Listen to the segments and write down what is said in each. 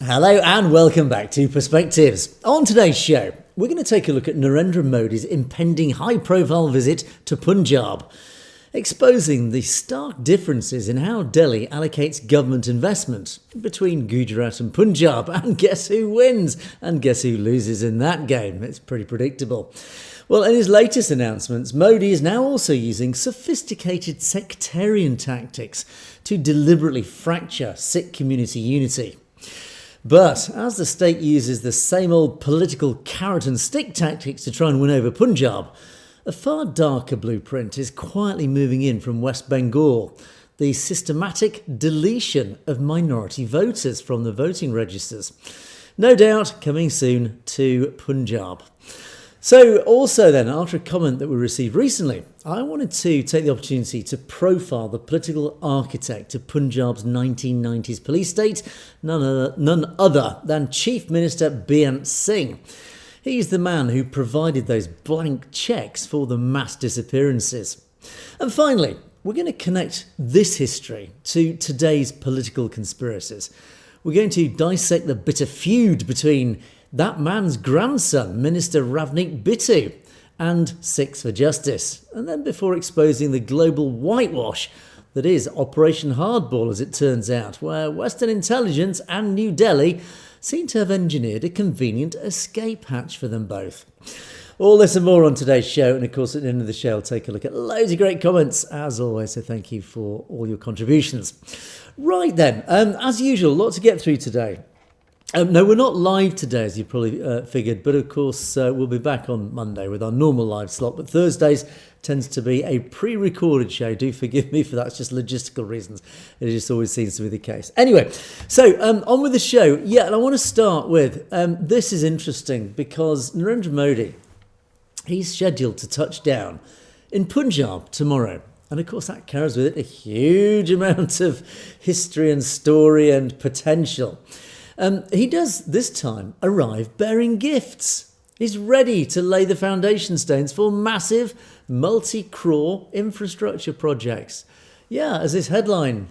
Hello and welcome back to Perspectives. On today's show, we're going to take a look at Narendra Modi's impending high-profile visit to Punjab, exposing the stark differences in how Delhi allocates government investment between Gujarat and Punjab. And guess who wins? And guess who loses in that game? It's pretty predictable. Well, in his latest announcements, Modi is now also using sophisticated sectarian tactics to deliberately fracture Sikh community unity. But as the state uses the same old political carrot and stick tactics to try and win over Punjab, a far darker blueprint is quietly moving in from West Bengal, the systematic deletion of minority voters from the voting registers. No doubt coming soon to Punjab. So also then, after a comment that we received recently, I wanted to take the opportunity to profile the political architect of Punjab's 1990s police state, none other than Chief Minister Beant Singh. He's the man who provided those blank cheques for the mass disappearances. And finally, we're going to connect this history to today's political conspiracies. We're going to dissect the bitter feud between that man's grandson, Minister Ravneet Bittu, and Sikhs for Justice. And then before exposing the global whitewash that is Operation Hardball, as it turns out, where Western intelligence and New Delhi seem to have engineered a convenient escape hatch for them both. All this and more on today's show, and of course at the end of the show I'll take a look at loads of great comments as always, so thank you for all your contributions. Right then, as usual, lots to get through today. No, we're not live today, as you probably figured, but of course we'll be back on Monday with our normal live slot. But Thursdays tends to be a pre-recorded show. Do forgive me for that. It's just logistical reasons. It just always seems to be the case. Anyway, so on with the show. Yeah, and I want to start with, this is interesting because Narendra Modi, he's scheduled to touch down in Punjab tomorrow. And of course that carries with it a huge amount of history and story and potential. He does this time arrive bearing gifts. He's ready to lay the foundation stones for massive multi-crore infrastructure projects. Yeah, as this headline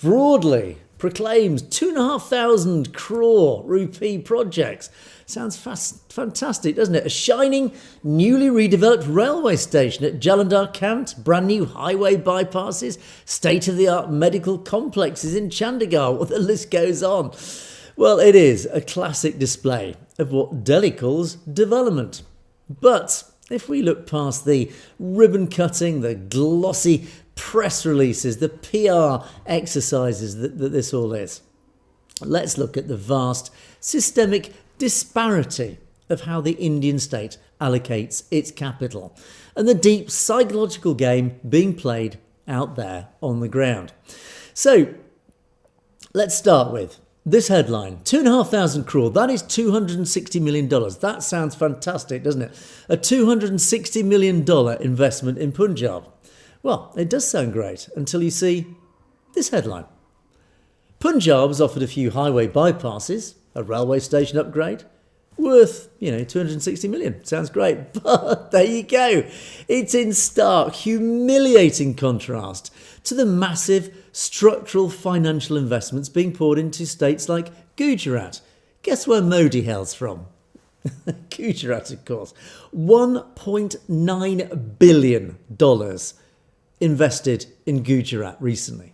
broadly proclaims 2,500 crore rupee projects. Sounds fantastic, doesn't it? A shining, newly redeveloped railway station at Jalandhar Kant, brand new highway bypasses, state-of-the-art medical complexes in Chandigarh. Well, the list goes on. Well, it is a classic display of what Delhi calls development. But if we look past the ribbon cutting, the glossy press releases, the PR exercises that this all is, let's look at the vast systemic disparity of how the Indian state allocates its capital and the deep psychological game being played out there on the ground. So let's start with this headline, 2,500 crore, that is $260 million. That sounds fantastic, doesn't it? A $260 million investment in Punjab. Well, it does sound great until you see this headline. Punjab has offered a few highway bypasses, a railway station upgrade, worth, 260 million. Sounds great. But there you go. It's in stark, humiliating contrast to the massive structural financial investments being poured into states like Gujarat. Guess where Modi hails from? Gujarat, of course. $1.9 billion invested in Gujarat recently.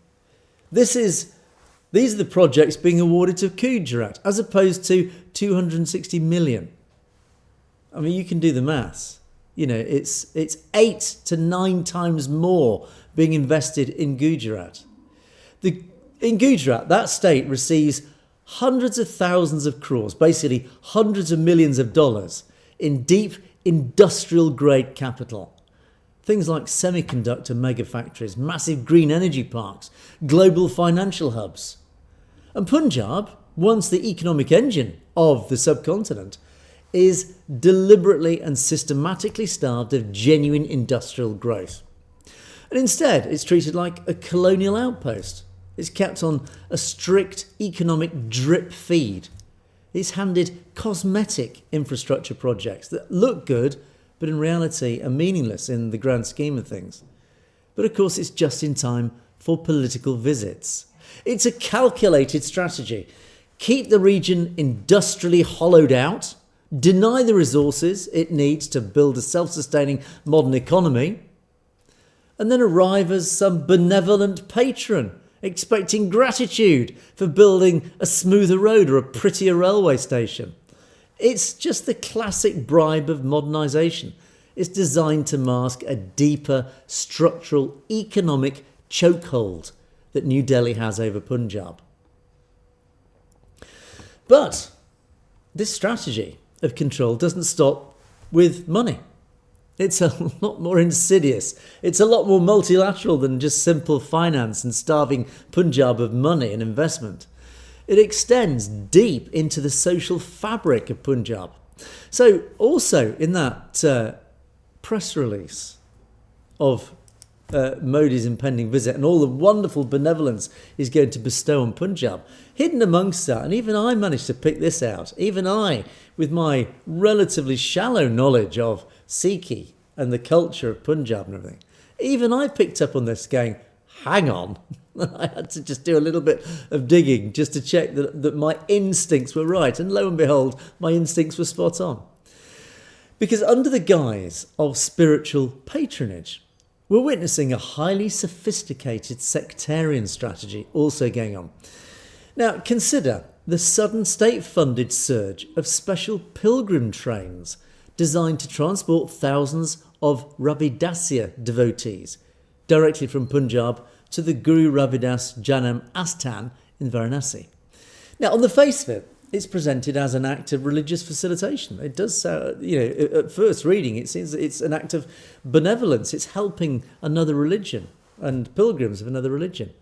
These are the projects being awarded to Gujarat as opposed to 260 million. I mean, you can do the maths. It's 8 to 9 times more being invested in Gujarat. In Gujarat, that state receives hundreds of thousands of crores, basically hundreds of millions of dollars in deep industrial grade capital. Things like semiconductor mega factories, massive green energy parks, global financial hubs. And Punjab, once the economic engine of the subcontinent, is deliberately and systematically starved of genuine industrial growth. And instead, it's treated like a colonial outpost. It's kept on a strict economic drip feed. It's handed cosmetic infrastructure projects that look good, but in reality are meaningless in the grand scheme of things. But of course, it's just in time for political visits. It's a calculated strategy, keep the region industrially hollowed out, deny the resources it needs to build a self-sustaining modern economy, and then arrive as some benevolent patron, expecting gratitude for building a smoother road or a prettier railway station. It's just the classic bribe of modernisation. It's designed to mask a deeper structural economic chokehold that New Delhi has over Punjab. But this strategy of control doesn't stop with money. It's a lot more insidious. It's a lot more multilateral than just simple finance and starving Punjab of money and investment. It extends deep into the social fabric of Punjab. So also in that press release of Modi's impending visit and all the wonderful benevolence he's going to bestow on Punjab, hidden amongst that, and even I managed to pick this out, even I, with my relatively shallow knowledge of Sikh and the culture of Punjab and everything, even I picked up on this going, hang on. I had to just do a little bit of digging just to check that my instincts were right. And lo and behold, my instincts were spot on. Because under the guise of spiritual patronage, we're witnessing a highly sophisticated sectarian strategy also going on. Now, consider the sudden state-funded surge of special pilgrim trains designed to transport thousands of Ravidasya devotees directly from Punjab to the Guru Ravidas Janam Asthan in Varanasi. Now, on the face of it, it's presented as an act of religious facilitation. It does sound, at first reading, it seems that it's an act of benevolence. It's helping another religion and pilgrims of another religion.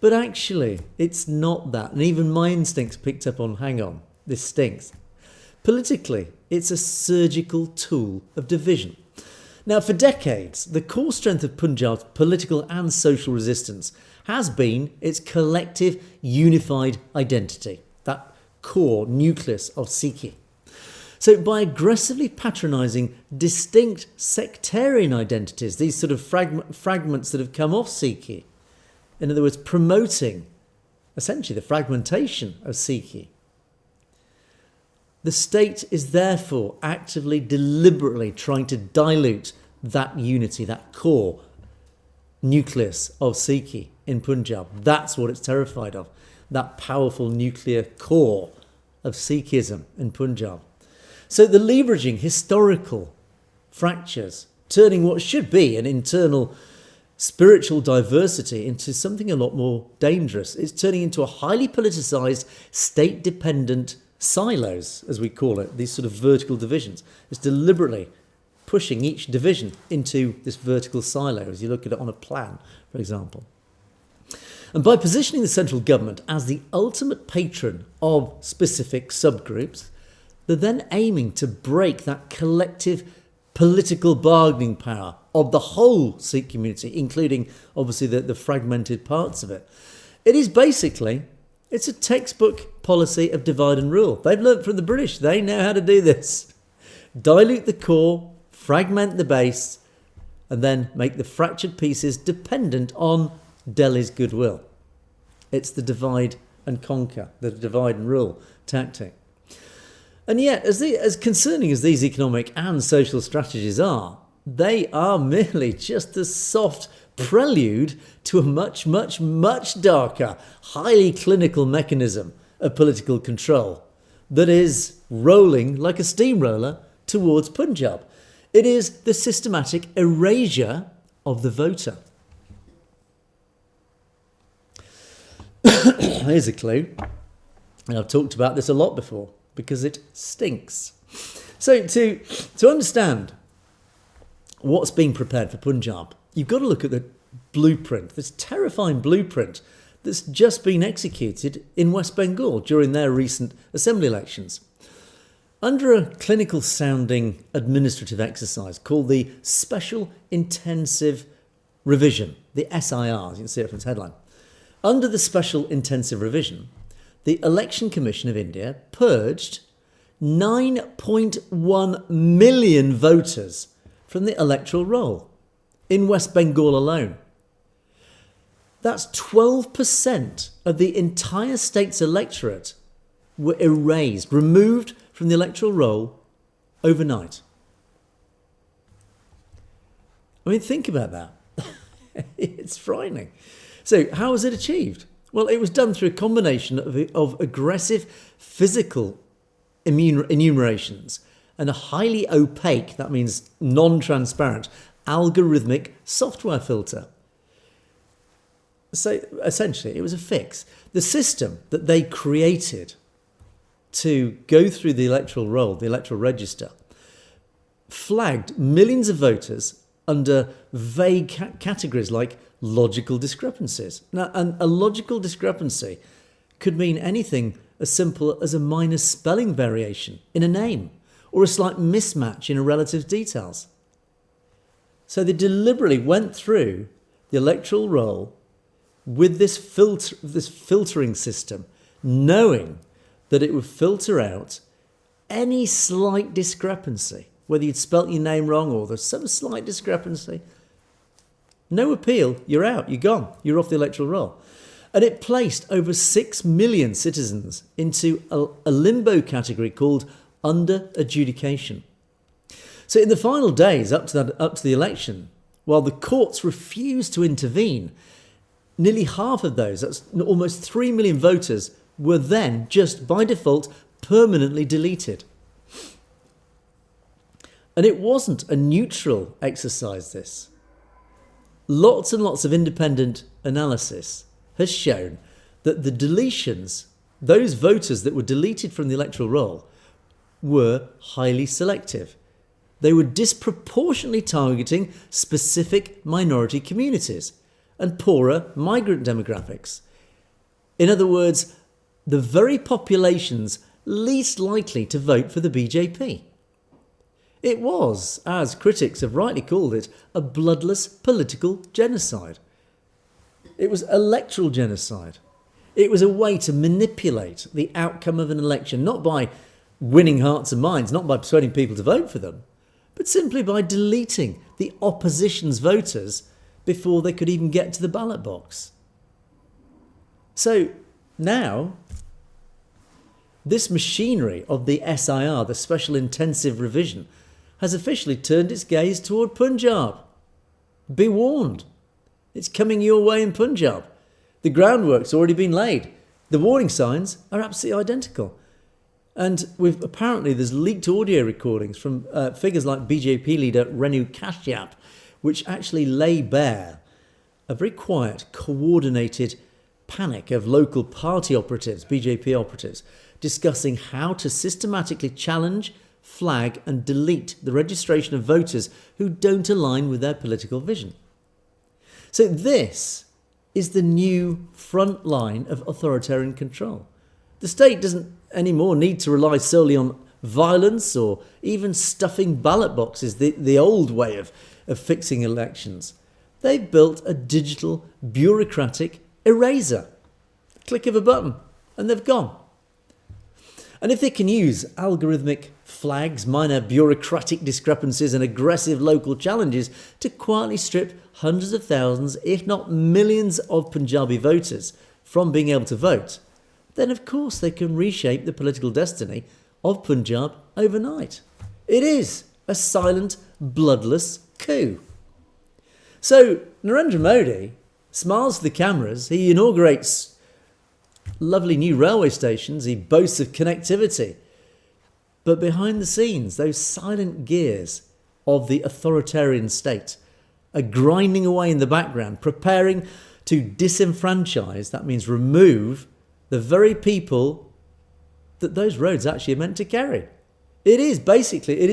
But actually, it's not that. And even my instincts picked up on, hang on, this stinks. Politically, it's a surgical tool of division. Now, for decades, the core strength of Punjab's political and social resistance has been its collective, unified identity, that core nucleus of Sikh. So by aggressively patronising distinct sectarian identities, these sort of fragments that have come off Sikh, in other words, promoting essentially the fragmentation of Sikh, the state is therefore actively, deliberately trying to dilute that unity, that core nucleus of Sikh in Punjab. That's what it's terrified of, that powerful nuclear core of Sikhism in Punjab. So the leveraging historical fractures, turning what should be an internal spiritual diversity into something a lot more dangerous. It's turning into a highly politicised, state-dependent silos, as we call it, these sort of vertical divisions. It's deliberately pushing each division into this vertical silo, as you look at it on a plan, for example. And by positioning the central government as the ultimate patron of specific subgroups, they're then aiming to break that collective political bargaining power of the whole Sikh community, including obviously the fragmented parts of it. It is basically, it's a textbook policy of divide and rule. They've learnt from the British. They know how to do this. Dilute the core, fragment the base, and then make the fractured pieces dependent on Delhi's goodwill. It's the divide and conquer, the divide and rule tactic. And yet, as concerning as these economic and social strategies are, they are merely just the soft prelude to a much, much, much darker, highly clinical mechanism of political control that is rolling like a steamroller towards Punjab. It is the systematic erasure of the voter. Here's a clue, and I've talked about this a lot before because it stinks. So to understand what's being prepared for Punjab, you've got to look at the blueprint, this terrifying blueprint that's just been executed in West Bengal during their recent assembly elections. Under a clinical sounding administrative exercise called the Special Intensive Revision, the SIR, as you can see it from its headline. Under the Special Intensive Revision, the Election Commission of India purged 9.1 million voters from the electoral roll in West Bengal alone. That's 12% of the entire state's electorate were erased, removed from the electoral roll overnight. I mean, think about that. It's frightening. So how was it achieved? Well, it was done through a combination of aggressive physical enumerations and a highly opaque, that means non-transparent, algorithmic software filter. So essentially, it was a fix. The system that they created to go through the electoral roll, the electoral register, flagged millions of voters under vague categories like logical discrepancies. Now, and a logical discrepancy could mean anything as simple as a minor spelling variation in a name or a slight mismatch in a relative's details. So they deliberately went through the electoral roll with this filtering system, knowing that it would filter out any slight discrepancy, whether you'd spelt your name wrong or there's some slight discrepancy. No appeal, you're out, you're gone, you're off the electoral roll. And it placed over 6 million citizens into a limbo category called under adjudication. So in the final days up to the election, while the courts refused to intervene, nearly half of those, that's almost 3 million voters, were then just by default permanently deleted. And it wasn't a neutral exercise, this. Lots and lots of independent analysis has shown that the deletions, those voters that were deleted from the electoral roll, were highly selective. They were disproportionately targeting specific minority communities and poorer migrant demographics. In other words, the very populations least likely to vote for the BJP. It was, as critics have rightly called it, a bloodless political genocide. It was electoral genocide. It was a way to manipulate the outcome of an election, not by winning hearts and minds, not by persuading people to vote for them, but simply by deleting the opposition's voters before they could even get to the ballot box. So now, this machinery of the SIR, the Special Intensive Revision, has officially turned its gaze toward Punjab. Be warned. It's coming your way in Punjab. The groundwork's already been laid. The warning signs are absolutely identical. And apparently there's leaked audio recordings from figures like BJP leader Renu Kashyap, which actually lay bare a very quiet, coordinated panic of local party operatives, BJP operatives, discussing how to systematically challenge, flag and delete the registration of voters who don't align with their political vision. So this is the new front line of authoritarian control. The state doesn't anymore need to rely solely on violence or even stuffing ballot boxes, the old way of fixing elections. They've built a digital bureaucratic eraser. Click of a button and they've gone. And if they can use algorithmic flags, minor bureaucratic discrepancies and aggressive local challenges to quietly strip hundreds of thousands, if not millions of Punjabi voters from being able to vote, then of course they can reshape the political destiny of Punjab overnight. It is a silent, bloodless coup. So Narendra Modi smiles to the cameras, he inaugurates lovely new railway stations, he boasts of connectivity. But behind the scenes, those silent gears of the authoritarian state are grinding away in the background, preparing to disenfranchise, that means remove, the very people that those roads actually are meant to carry. It is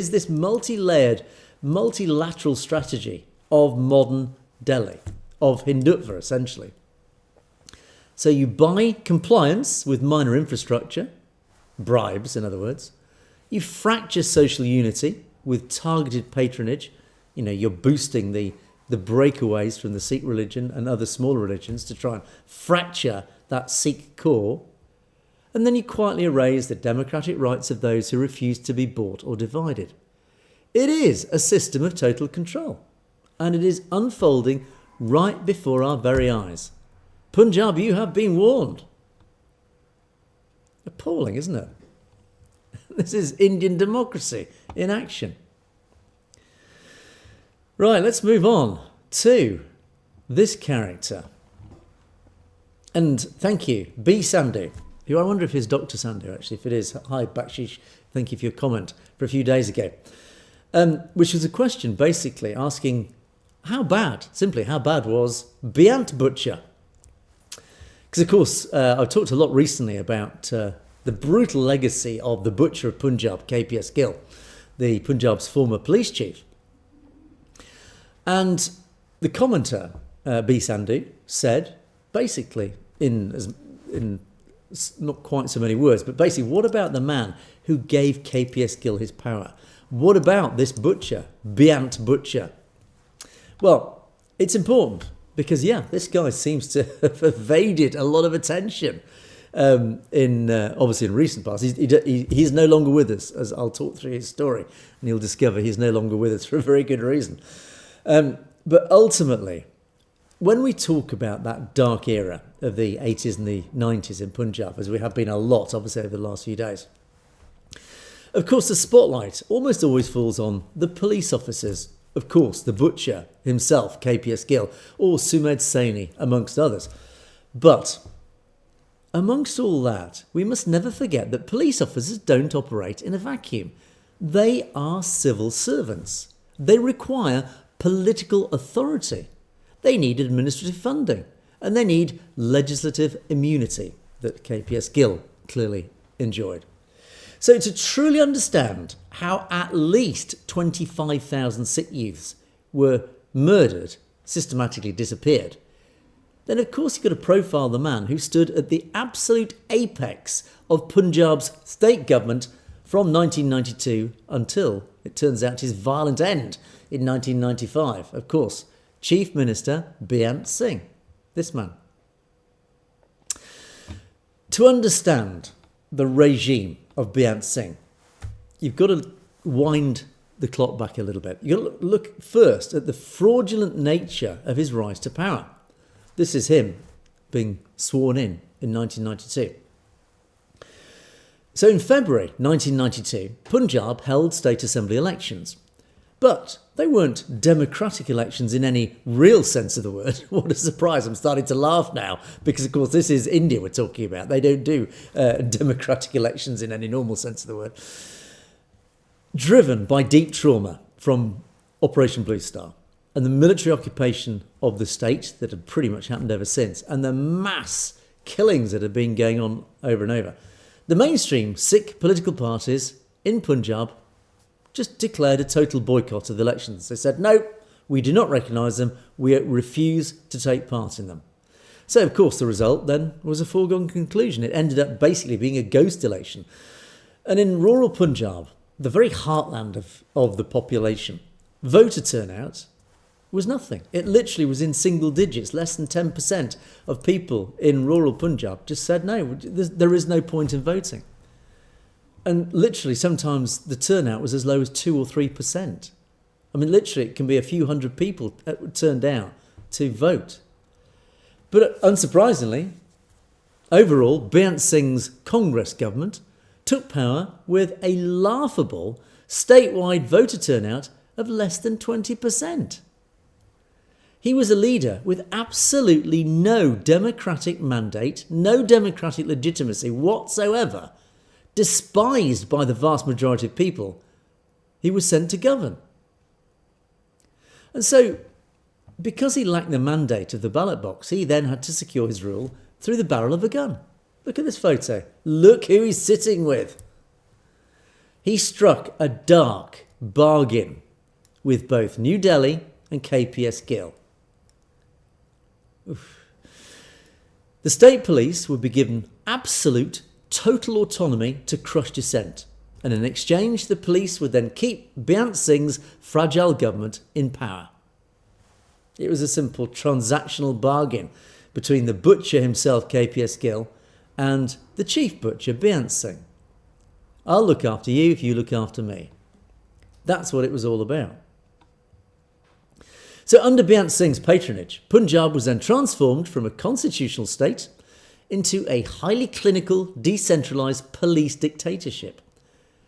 this multi-layered, multilateral strategy of modern Delhi, of Hindutva essentially. So you buy compliance with minor infrastructure, bribes in other words, you fracture social unity with targeted patronage, you're boosting the breakaways from the Sikh religion and other small religions to try and fracture that Sikh core, and then you quietly erase the democratic rights of those who refuse to be bought or divided. It is a system of total control, and it is unfolding right before our very eyes. Punjab, you have been warned. Appalling, isn't it? This is Indian democracy in action. Right, let's move on to this character. And thank you, B. Sandhu, who I wonder if is Dr. Sandhu, actually. If it is, hi, Bakshish, thank you for your comment for a few days ago. Which was a question basically asking simply how bad was Beant Butcher? Because, of course, I've talked a lot recently about the brutal legacy of the Butcher of Punjab, KPS Gill, the Punjab's former police chief. And the commenter, B. Sandhu, said, basically, in not quite so many words, but basically, what about the man who gave KPS Gill his power? What about this butcher, Beant Butcher? Well, it's important because, this guy seems to have evaded a lot of attention obviously in recent past. He's no longer with us, as I'll talk through his story, and you'll discover he's no longer with us for a very good reason. But ultimately, when we talk about that dark era of the 80s and the 90s in Punjab, as we have been a lot, obviously, over the last few days, of course, the spotlight almost always falls on the police officers. Of course, the butcher himself, KPS Gill, or Sumedh Saini, amongst others. But amongst all that, we must never forget that police officers don't operate in a vacuum. They are civil servants. They require political authority. They need administrative funding. And they need legislative immunity that KPS Gill clearly enjoyed. So to truly understand how at least 25,000 Sikh youths were murdered, systematically disappeared, then of course you've got to profile the man who stood at the absolute apex of Punjab's state government from 1992 until, it turns out, his violent end in 1995. Of course, Chief Minister Beant Singh, this man. To understand the regime of Beant Singh, you've got to wind the clock back a little bit. You've got to look first at the fraudulent nature of his rise to power. This is him being sworn in 1992. So in February 1992, Punjab held state assembly elections. But they weren't democratic elections in any real sense of the word. What a surprise. I'm starting to laugh now because, of course, this is India we're talking about. They don't do democratic elections in any normal sense of the word. Driven by deep trauma from Operation Blue Star and the military occupation of the state that had pretty much happened ever since, and the mass killings that had been going on over and over, the mainstream Sikh political parties in Punjab just declared a total boycott of the elections. They said, no, we do not recognise them. We refuse to take part in them. So, of course, the result then was a foregone conclusion. It ended up basically being a ghost election. And in rural Punjab, the very heartland of the population, voter turnout was nothing. It literally was in single digits. Less than 10% of people in rural Punjab just said, no, there is no point in voting. And literally, sometimes the turnout was as low as 2 or 3%. I mean, literally, it can be a few hundred people turned out to vote. But unsurprisingly, overall, Beant Singh's Congress government took power with a laughable statewide voter turnout of less than 20%. He was a leader with absolutely no democratic mandate, no democratic legitimacy whatsoever. Despised by the vast majority of people, he was sent to govern. And so, because he lacked the mandate of the ballot box, he then had to secure his rule through the barrel of a gun. Look at this photo. Look who he's sitting with. He struck a dark bargain with both New Delhi and KPS Gill. Oof. The state police would be given absolute total autonomy to crush dissent, and in exchange the police would then keep Beant Singh's fragile government in power. It was a simple transactional bargain between the butcher himself, KPS Gill, and the chief butcher, Beant Singh. I'll look after you if you look after me. That's what it was all about. So under Beant Singh's patronage, Punjab was then transformed from a constitutional state into a highly clinical, decentralised police dictatorship.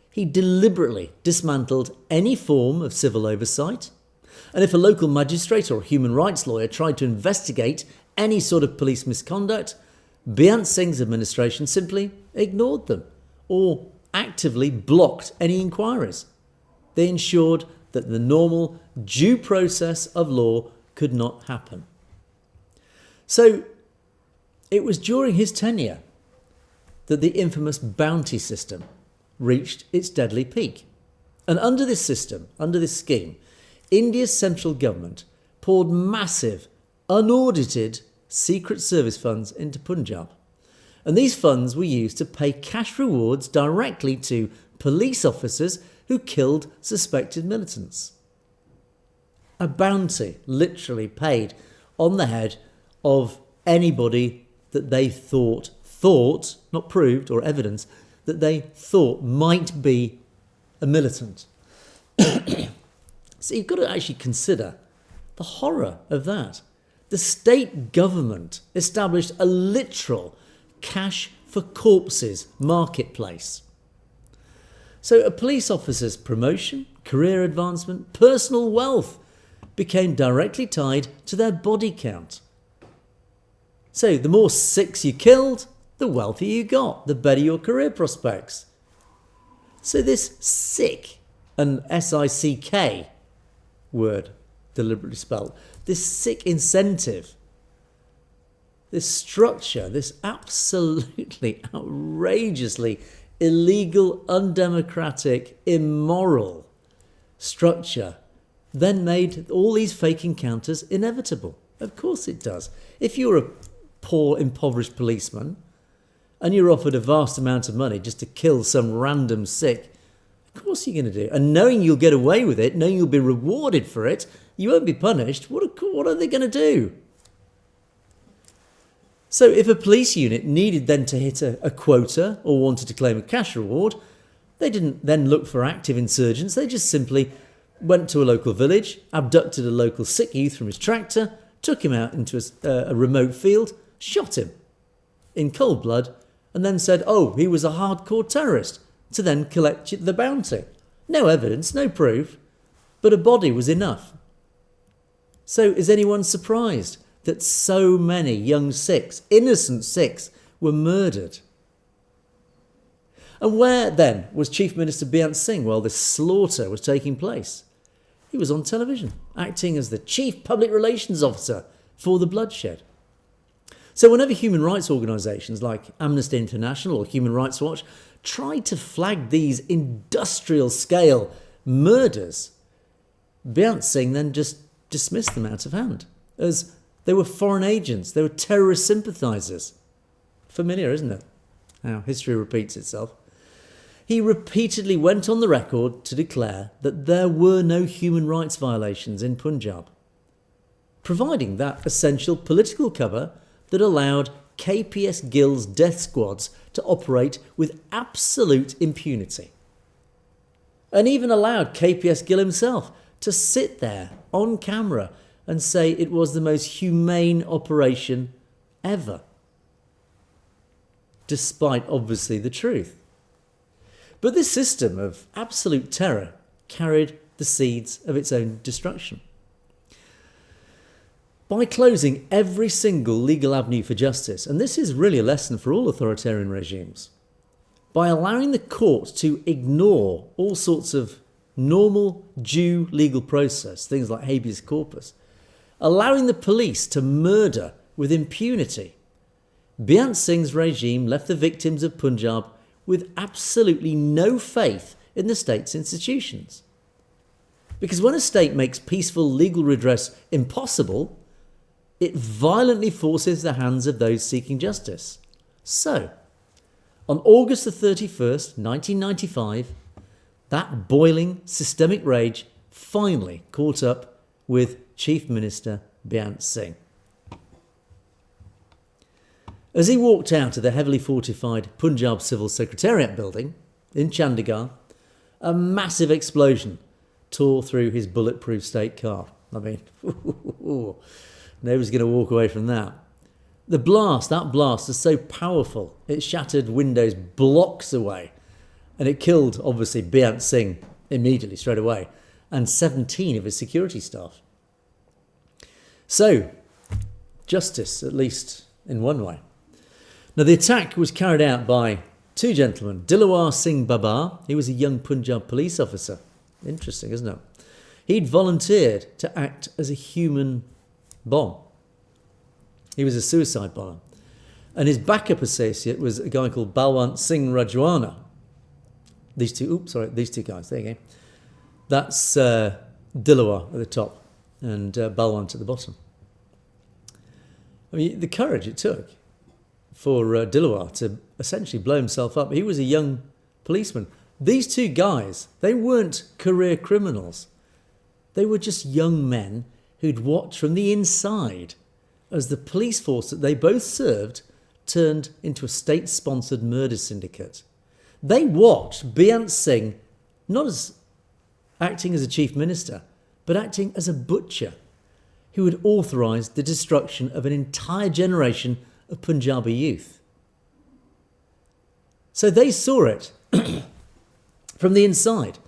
He deliberately dismantled any form of civil oversight, and if a local magistrate or human rights lawyer tried to investigate any sort of police misconduct, Beant Singh's administration simply ignored them or actively blocked any inquiries. They ensured that the normal due process of law could not happen. So it was during his tenure that the infamous bounty system reached its deadly peak. And under this system, under this scheme, India's central government poured massive, unaudited secret service funds into Punjab. And these funds were used to pay cash rewards directly to police officers who killed suspected militants. A bounty literally paid on the head of anybody that they thought, not proved or evidence, that they thought might be a militant. So you've got to actually consider the horror of that. The state government established a literal cash for corpses marketplace. So a police officer's promotion, career advancement, personal wealth became directly tied to their body count. So the more Sikhs you killed, the wealthier you got, the better your career prospects. So this Sikh, an S-I-C-K word, deliberately spelled, this Sikh incentive, this structure, this absolutely outrageously illegal, undemocratic, immoral structure then made all these fake encounters inevitable. Of course it does. If you're a poor, impoverished policeman and you're offered a vast amount of money just to kill some random Sikh, of course you're going to do it. And knowing you'll get away with it, knowing you'll be rewarded for it, you won't be punished, what are they going to do? So if a police unit needed then to hit a quota or wanted to claim a cash reward, they didn't then look for active insurgents. They just simply went to a local village, abducted a local Sikh youth from his tractor, took him out into a remote field, shot him in cold blood, and then said, oh, he was a hardcore terrorist, to then collect the bounty. No evidence, no proof, but a body was enough. So is anyone surprised that so many young Sikhs, innocent Sikhs, were murdered? And where then was Chief Minister Beant Singh while this slaughter was taking place? He was on television, acting as the Chief Public Relations Officer for the bloodshed. So whenever human rights organisations like Amnesty International or Human Rights Watch tried to flag these industrial-scale murders, Beant Singh then just dismissed them out of hand, as they were foreign agents, they were terrorist sympathisers. Familiar, isn't it? How history repeats itself. He repeatedly went on the record to declare that there were no human rights violations in Punjab, providing that essential political cover that allowed KPS Gill's death squads to operate with absolute impunity. And even allowed KPS Gill himself to sit there on camera and say it was the most humane operation ever, despite obviously the truth. But this system of absolute terror carried the seeds of its own destruction. By closing every single legal avenue for justice, and this is really a lesson for all authoritarian regimes, by allowing the court to ignore all sorts of normal due legal process, things like habeas corpus, allowing the police to murder with impunity, Beant Singh's regime left the victims of Punjab with absolutely no faith in the state's institutions. Because when a state makes peaceful legal redress impossible, it violently forces the hands of those seeking justice. So, on August the 31st, 1995, that boiling systemic rage finally caught up with Chief Minister Beant Singh. As he walked out of the heavily fortified Punjab Civil Secretariat building in Chandigarh, a massive explosion tore through his bulletproof state car. I mean, nobody's going to walk away from that. that blast is so powerful, it shattered windows blocks away. And it killed, obviously, Beant Singh immediately, straight away, and 17 of his security staff. So, justice, at least in one way. Now, the attack was carried out by two gentlemen. Dilawar Singh Babar, he was a young Punjab police officer. Interesting, isn't it? He'd volunteered to act as a human bomb. He was a suicide bomber. And his backup associate was a guy called Balwant Singh Rajwana. These two guys, there you go. That's Dilawar at the top and Balwant at the bottom. I mean, the courage it took for Dilawar to essentially blow himself up. He was a young policeman. These two guys, they weren't career criminals. They were just young men who'd watched from the inside as the police force that they both served turned into a state-sponsored murder syndicate. They watched Beant Singh not as acting as a chief minister, but acting as a butcher who had authorised the destruction of an entire generation of Punjabi youth. So they saw it from the inside.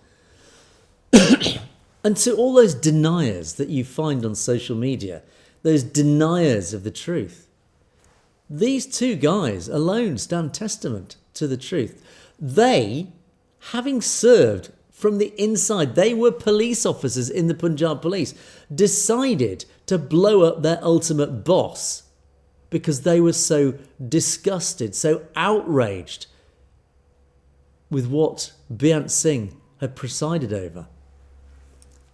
And to all those deniers that you find on social media, those deniers of the truth, these two guys alone stand testament to the truth. They, having served from the inside, they were police officers in the Punjab police, decided to blow up their ultimate boss because they were so disgusted, so outraged with what Beant Singh had presided over,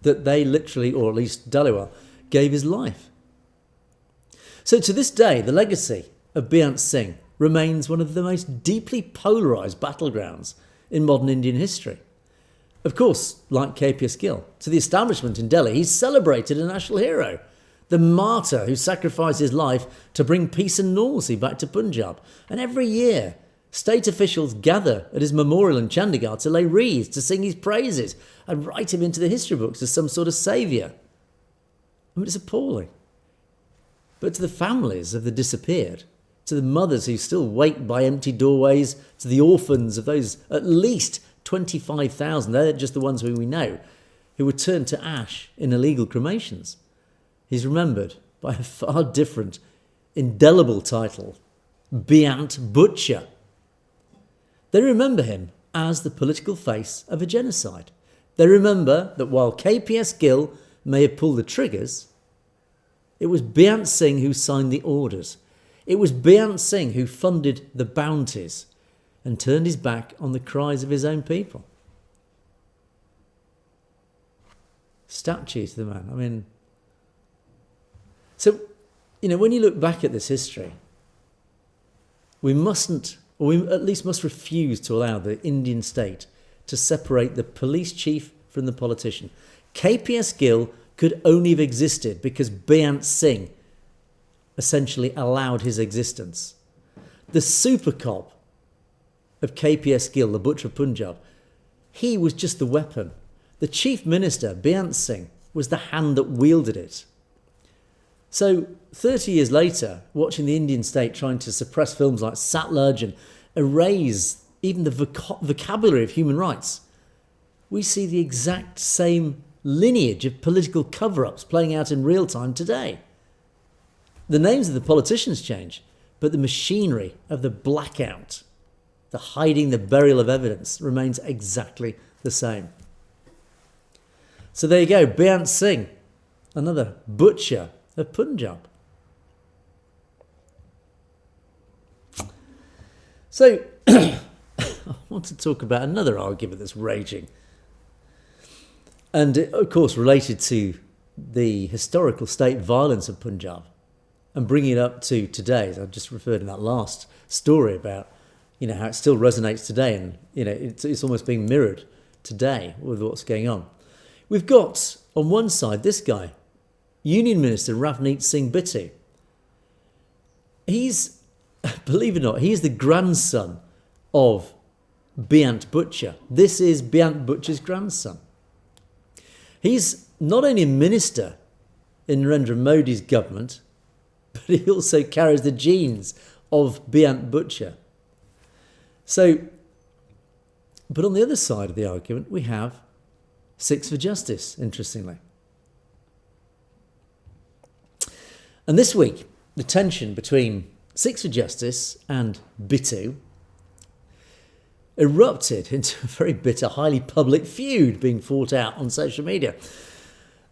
that they literally, or at least Dilawar, gave his life. So to this day, the legacy of Beant Singh remains one of the most deeply polarised battlegrounds in modern Indian history. Of course, like KPS Gill, to the establishment in Delhi, he's celebrated a national hero, the martyr who sacrificed his life to bring peace and normalcy back to Punjab. And every year, state officials gather at his memorial in Chandigarh to lay wreaths, to sing his praises and write him into the history books as some sort of saviour. I mean, it's appalling. But to the families of the disappeared, to the mothers who still wait by empty doorways, to the orphans of those at least 25,000, they're just the ones who we know, who were turned to ash in illegal cremations, he's remembered by a far different, indelible title, Beant Butcher. They remember him as the political face of a genocide. They remember that while KPS Gill may have pulled the triggers, it was Beant Singh who signed the orders. It was Beant Singh who funded the bounties and turned his back on the cries of his own people. Statue to the man. I mean, so, when you look back at this history, we mustn't, or we at least must refuse to allow the Indian state to separate the police chief from the politician. KPS Gill could only have existed because Beant Singh essentially allowed his existence. The super cop of KPS Gill, the butcher of Punjab, he was just the weapon. The chief minister, Beant Singh, was the hand that wielded it. So 30 years later, watching the Indian state trying to suppress films like Satluj and erase even the vocabulary of human rights, we see the exact same lineage of political cover-ups playing out in real time today. The names of the politicians change, but the machinery of the blackout, the hiding, the burial of evidence remains exactly the same. So there you go, Beant Singh, another butcher of Punjab. So I want to talk about another argument that's raging. And of course related to the historical state violence of Punjab and bringing it up to today, as I just referred in that last story about, how it still resonates today and, it's almost being mirrored today with what's going on. We've got on one side this guy, Union Minister Ravneet Singh Bitty. He's, believe it or not, he's the grandson of Beant Butcher. This is Beant Butcher's grandson. He's not only a minister in Narendra Modi's government, but he also carries the genes of Beant Butcher. So, but on the other side of the argument, we have Sikhs for Justice, interestingly. And this week, the tension between Sikhs for Justice and Bittu erupted into a very bitter, highly public feud being fought out on social media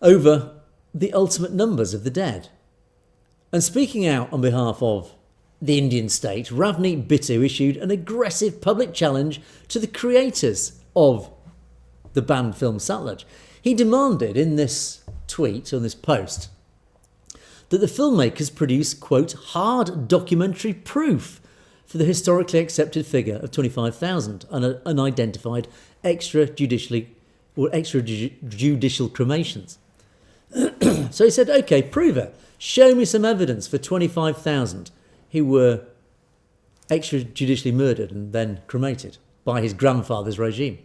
over the ultimate numbers of the dead. And speaking out on behalf of the Indian state, Ravneet Bittu issued an aggressive public challenge to the creators of the banned film Satluj. He demanded in this tweet, on this post, that the filmmakers produce, quote, hard documentary proof for the historically accepted figure of 25,000 unidentified extrajudicial cremations. So he said, OK, prove it. Show me some evidence for 25,000 who were extrajudicially murdered and then cremated by his grandfather's regime.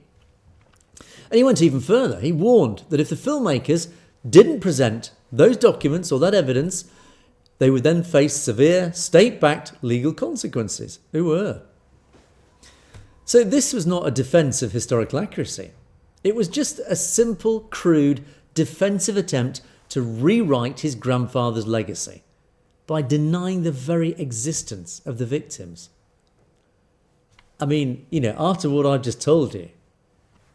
And he went even further. He warned that if the filmmakers didn't present those documents or that evidence, they would then face severe state-backed legal consequences. Who were? So this was not a defence of historical accuracy. It was just a simple, crude, defensive attempt to rewrite his grandfather's legacy by denying the very existence of the victims. I mean, after what I've just told you,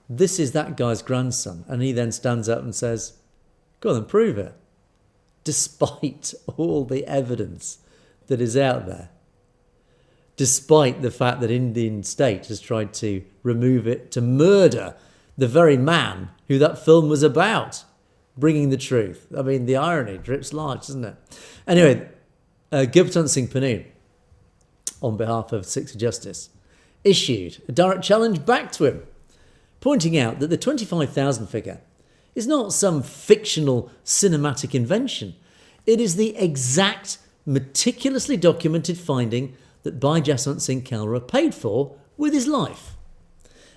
this is that guy's grandson, and he then stands up and says, go on and prove it. Despite all the evidence that is out there, despite the fact that Indian state has tried to remove it, to murder the very man who that film was about, bringing the truth. I mean, the irony drips large, doesn't it? Anyway, Gurpatwant Singh Pannu, on behalf of Sikhs for Justice, issued a direct challenge back to him, pointing out that the 25,000 figure is not some fictional cinematic invention. It is the exact, meticulously documented finding that Bhai Jaswant Singh Kalra paid for with his life.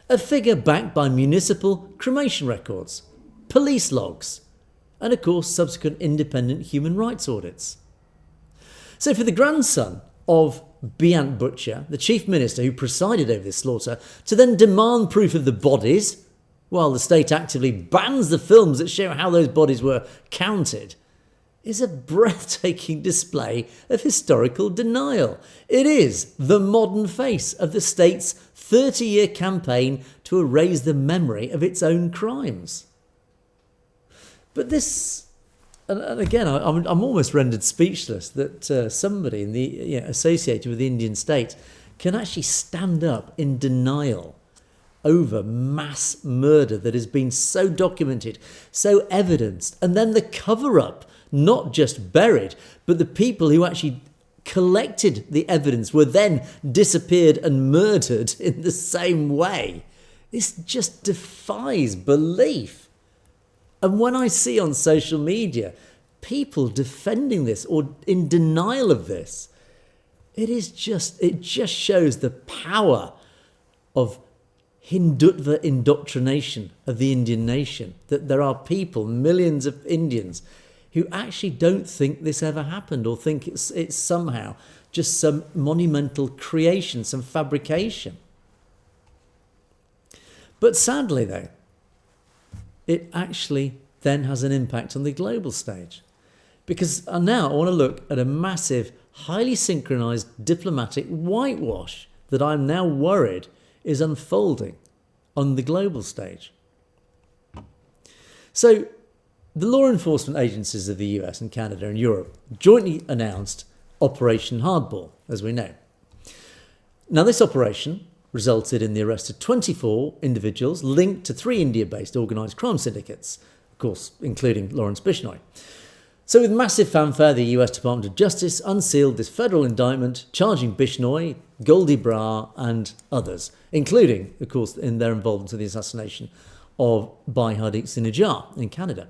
A figure backed by municipal cremation records, police logs, and of course subsequent independent human rights audits. So for the grandson of Beant Butcher, the chief minister who presided over this slaughter, to then demand proof of the bodies, while the state actively bans the films that show how those bodies were counted, is a breathtaking display of historical denial. It is the modern face of the state's 30-year campaign to erase the memory of its own crimes. But this, and again, I'm almost rendered speechless that somebody in the associated with the Indian state can actually stand up in denial over mass murder that has been so documented, so evidenced, and then the cover-up, not just buried, but the people who actually collected the evidence were then disappeared and murdered in the same way. This just defies belief. And when I see on social media people defending this or in denial of this, it just shows the power of Hindutva indoctrination of the Indian nation, that there are people, millions of Indians, who actually don't think this ever happened or think it's somehow just some monumental creation, some fabrication. But sadly, though, it actually then has an impact on the global stage. Because now I want to look at a massive, highly synchronized diplomatic whitewash that I'm now worried is unfolding on the global stage. So, the law enforcement agencies of the US and Canada and Europe jointly announced Operation Hardball, as we know. Now, this operation resulted in the arrest of 24 individuals linked to 3 India-based organised crime syndicates, of course, including Lawrence Bishnoi. So with massive fanfare, the US Department of Justice unsealed this federal indictment charging Bishnoi, Goldie Brar and others, including, of course, in their involvement in the assassination of Bhai Hardeep Singh Nijjar in Canada.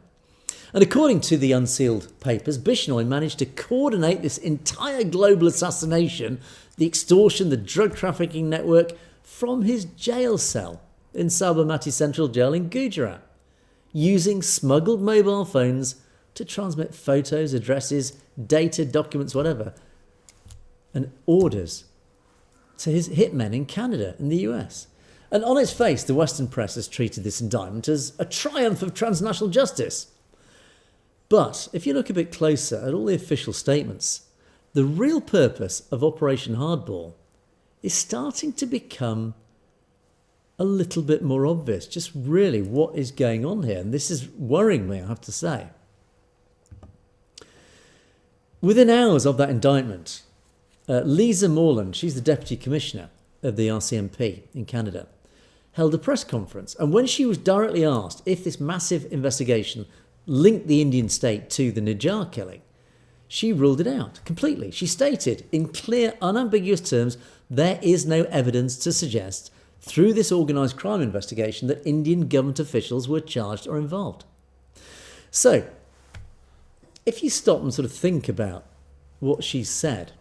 And according to the unsealed papers, Bishnoi managed to coordinate this entire global assassination, the extortion, the drug trafficking network, from his jail cell in Sabarmati Central Jail in Gujarat, using smuggled mobile phones to transmit photos, addresses, data, documents, whatever, and orders to his hitmen in Canada and the US. And on its face, the Western press has treated this indictment as a triumph of transnational justice. But if you look a bit closer at all the official statements, the real purpose of Operation Hardball is starting to become a little bit more obvious, just really what is going on here. And this is worrying me, I have to say. Within hours of that indictment, Lisa Morland, she's the Deputy Commissioner of the RCMP in Canada, held a press conference. And when she was directly asked if this massive investigation linked the Indian state to the Najjar killing, she ruled it out completely. She stated in clear, unambiguous terms, there is no evidence to suggest through this organised crime investigation that Indian government officials were charged or involved. So, if you stop and sort of think about what she said,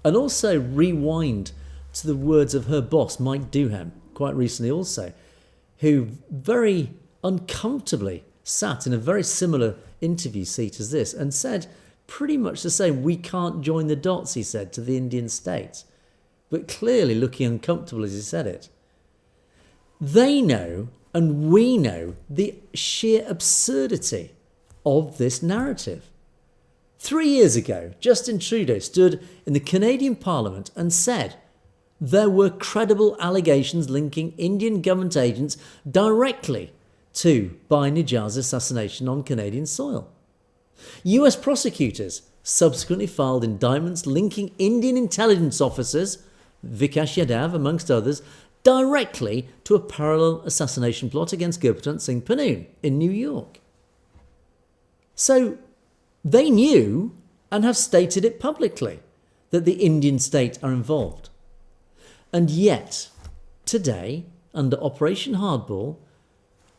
and also rewind to the words of her boss, Mike Doohan, quite recently also, who very uncomfortably sat in a very similar interview seat as this and said pretty much the same. We can't join the dots, he said, to the Indian state, but clearly looking uncomfortable as he said it. They know, and we know, the sheer absurdity of this narrative. 3 years ago, Justin Trudeau stood in the Canadian Parliament and said there were credible allegations linking Indian government agents directly to Bhai Najjar's assassination on Canadian soil. US prosecutors subsequently filed indictments linking Indian intelligence officers, Vikash Yadav amongst others, directly to a parallel assassination plot against Gurpratap Singh Pannoon in New York. So they knew and have stated it publicly that the Indian state are involved. And yet, today, under Operation Hardball,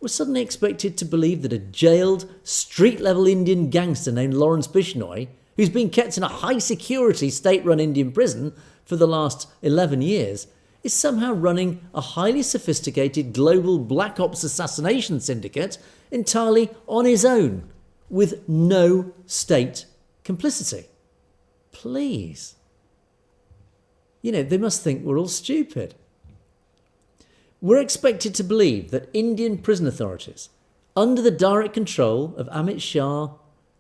we're suddenly expected to believe that a jailed, street-level Indian gangster named Lawrence Bishnoi, who's been kept in a high-security state-run Indian prison for the last 11 years, is somehow running a highly sophisticated global black ops assassination syndicate entirely on his own, with no state complicity. Please. You know, they must think we're all stupid. We're expected to believe that Indian prison authorities, under the direct control of Amit Shah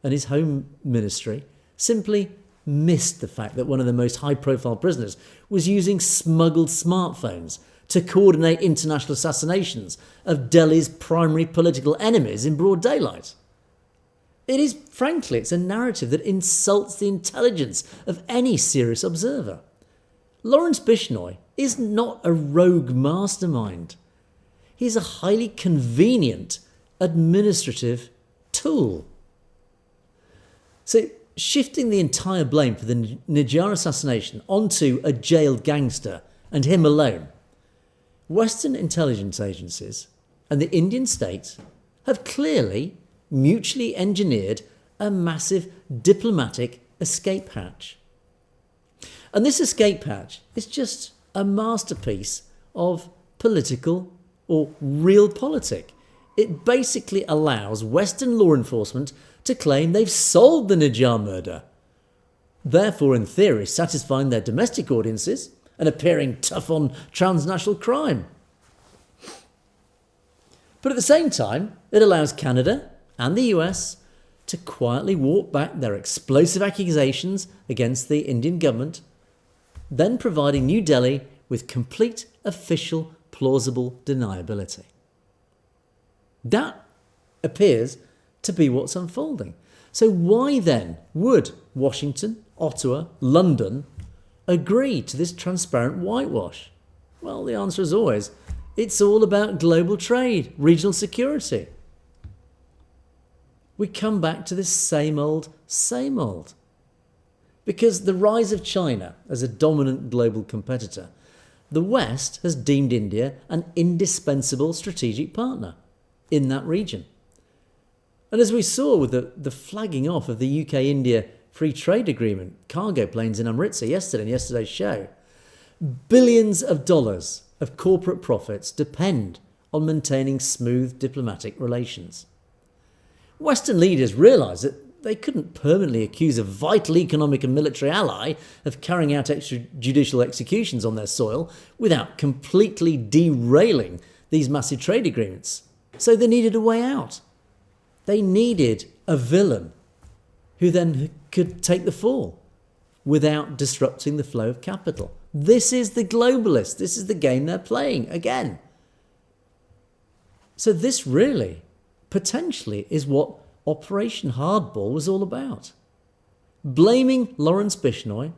and his Home Ministry, simply missed the fact that one of the most high-profile prisoners was using smuggled smartphones to coordinate international assassinations of Delhi's primary political enemies in broad daylight. It is, frankly, it's a narrative that insults the intelligence of any serious observer. Lawrence Bishnoi is not a rogue mastermind. He's a highly convenient administrative tool. So, shifting the entire blame for the Najjar assassination onto a jailed gangster and him alone, Western intelligence agencies and the Indian state have clearly mutually engineered a massive diplomatic escape hatch. And this escape hatch is just a masterpiece of political or realpolitik. It basically allows Western law enforcement to claim they've solved the Najjar murder, therefore in theory satisfying their domestic audiences and appearing tough on transnational crime. But at the same time, it allows Canada and the US to quietly walk back their explosive accusations against the Indian government, then providing New Delhi with complete official plausible deniability. That appears to be what's unfolding. So why then would Washington, Ottawa, London agree to this transparent whitewash? Well, the answer is always, it's all about global trade, regional security. We come back to this same old. Because the rise of China as a dominant global competitor, the West has deemed India an indispensable strategic partner in that region. And as we saw with the flagging off of the UK-India free trade agreement, cargo planes in Amritsar yesterday in yesterday's show, billions of dollars of corporate profits depend on maintaining smooth diplomatic relations. Western leaders realised that they couldn't permanently accuse a vital economic and military ally of carrying out extrajudicial executions on their soil without completely derailing these massive trade agreements. So they needed a way out. They needed a villain who then could take the fall without disrupting the flow of capital. This is the globalists. This is the game they're playing again. So this really, potentially, is what Operation Hardball was all about. Blaming Lawrence Bishnoi,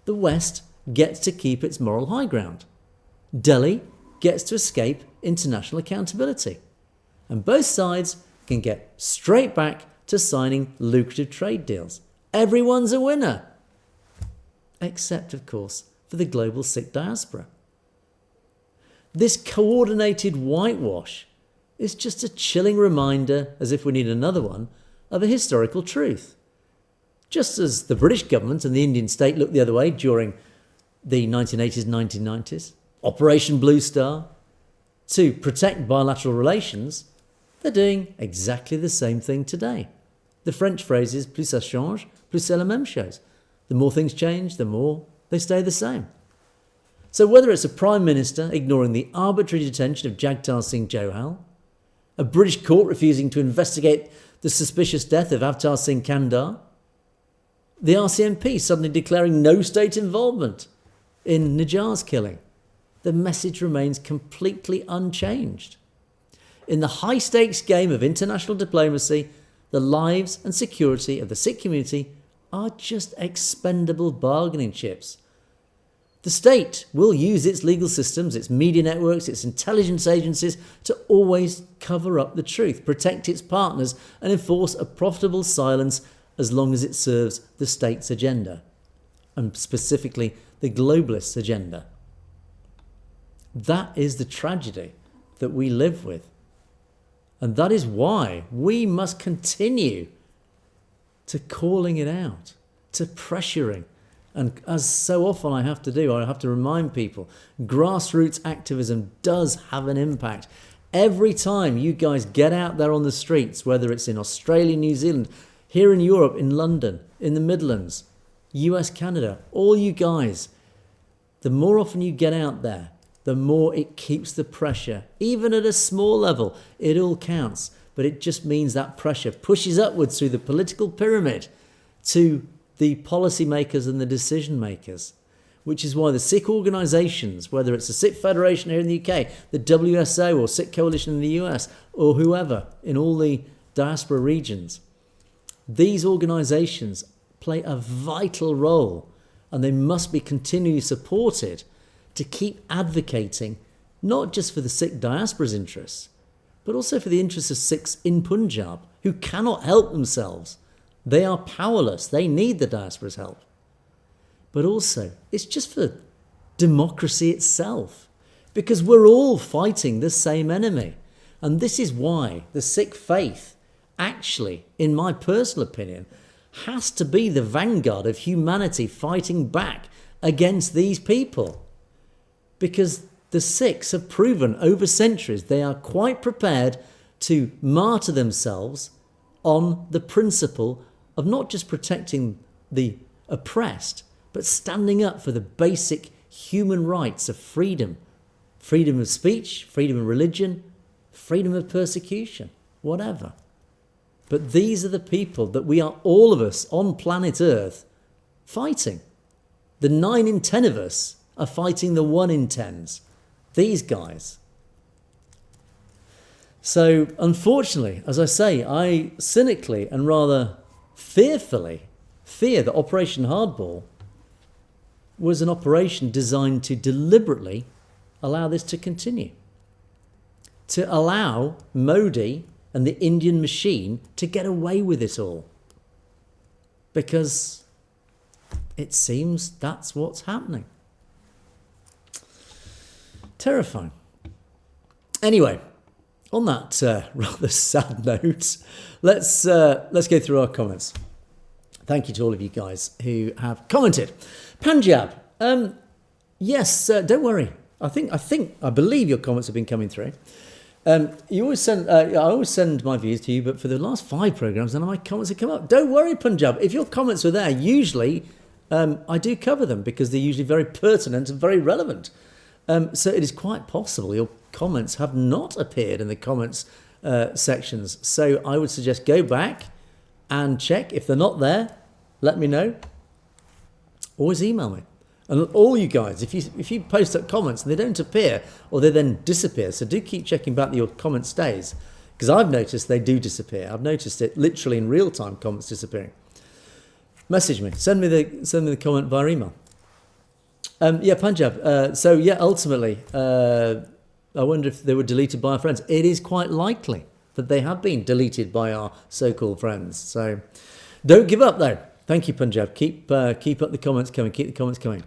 the West gets to keep its moral high ground. Delhi gets to escape international accountability. And both sides can get straight back to signing lucrative trade deals. Everyone's a winner. Except, of course, for the global Sikh diaspora. This coordinated whitewash is just a chilling reminder, as if we need another one, of a historical truth. Just as the British government and the Indian state looked the other way during the 1980s and 1990s, Operation Blue Star, to protect bilateral relations, they're doing exactly the same thing today. The French phrase is plus ça change, plus c'est la même chose. The more things change, the more they stay the same. So whether it's a Prime Minister ignoring the arbitrary detention of Jagtar Singh Johal, a British court refusing to investigate the suspicious death of Avtar Singh Kandar, the RCMP suddenly declaring no state involvement in Najjar's killing, the message remains completely unchanged. In the high-stakes game of international diplomacy, the lives and security of the Sikh community are just expendable bargaining chips. The state will use its legal systems, its media networks, its intelligence agencies to always cover up the truth, protect its partners, and enforce a profitable silence as long as it serves the state's agenda, and specifically the globalists' agenda. That is the tragedy that we live with. And that is why we must continue to calling it out, to pressuring. And as so often I have to do, I have to remind people, grassroots activism does have an impact. Every time you guys get out there on the streets, whether it's in Australia, New Zealand, here in Europe, in London, in the Midlands, US, Canada, all you guys, the more often you get out there, the more it keeps the pressure. Even at a small level, it all counts. But it just means that pressure pushes upwards through the political pyramid to the policymakers and the decision makers, which is why the Sikh organisations, whether it's the Sikh Federation here in the UK, the WSO or Sikh Coalition in the US, or whoever in all the diaspora regions, these organisations play a vital role and they must be continually supported to keep advocating not just for the Sikh diaspora's interests, but also for the interests of Sikhs in Punjab who cannot help themselves. They are powerless. They need the diaspora's help. But also, it's just for democracy itself, because we're all fighting the same enemy. And this is why the Sikh faith, actually, in my personal opinion, has to be the vanguard of humanity fighting back against these people. Because the Sikhs have proven over centuries they are quite prepared to martyr themselves on the principle of not just protecting the oppressed, but standing up for the basic human rights of freedom. Freedom of speech, freedom of religion, freedom of persecution, whatever. But these are the people that we are, all of us on planet Earth, fighting. The 9 in 10 of us are fighting the 1 in 10s. These guys. So, unfortunately, as I say, I cynically and rather fearfully fear that Operation Hardball was an operation designed to deliberately allow this to continue. To allow Modi and the Indian machine to get away with it all. Because it seems that's what's happening. Terrifying. Anyway, on that rather sad note, let's go through our comments. Thank you to all of you guys who have commented. Punjab, yes, don't worry. I believe your comments have been coming through. You always send. I always send my views to you, but for the last 5 programs, none of my comments have come up. Don't worry, Punjab. If your comments were there, usually I do cover them because they're usually very pertinent and very relevant. So it is quite possible your comments have not appeared in the comments sections. So I would suggest go back and check. If they're not there, let me know. Always email me. And all you guys, if you post up comments and they don't appear or they then disappear, so do keep checking back that your comment stays, because I've noticed they do disappear. I've noticed it literally in real time, comments disappearing. Message me, send me the comment via email. Punjab. Ultimately, I wonder if they were deleted by our friends. It is quite likely that they have been deleted by our so-called friends. So don't give up though. Thank you, Punjab. Keep up the comments coming. Keep the comments coming.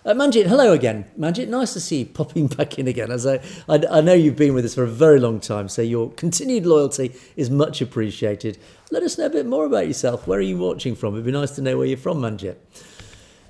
Manjit, hello again. Manjit, nice to see you popping back in again. As I know you've been with us for a very long time, so your continued loyalty is much appreciated. Let us know a bit more about yourself. Where are you watching from? It'd be nice to know where you're from, Manjit.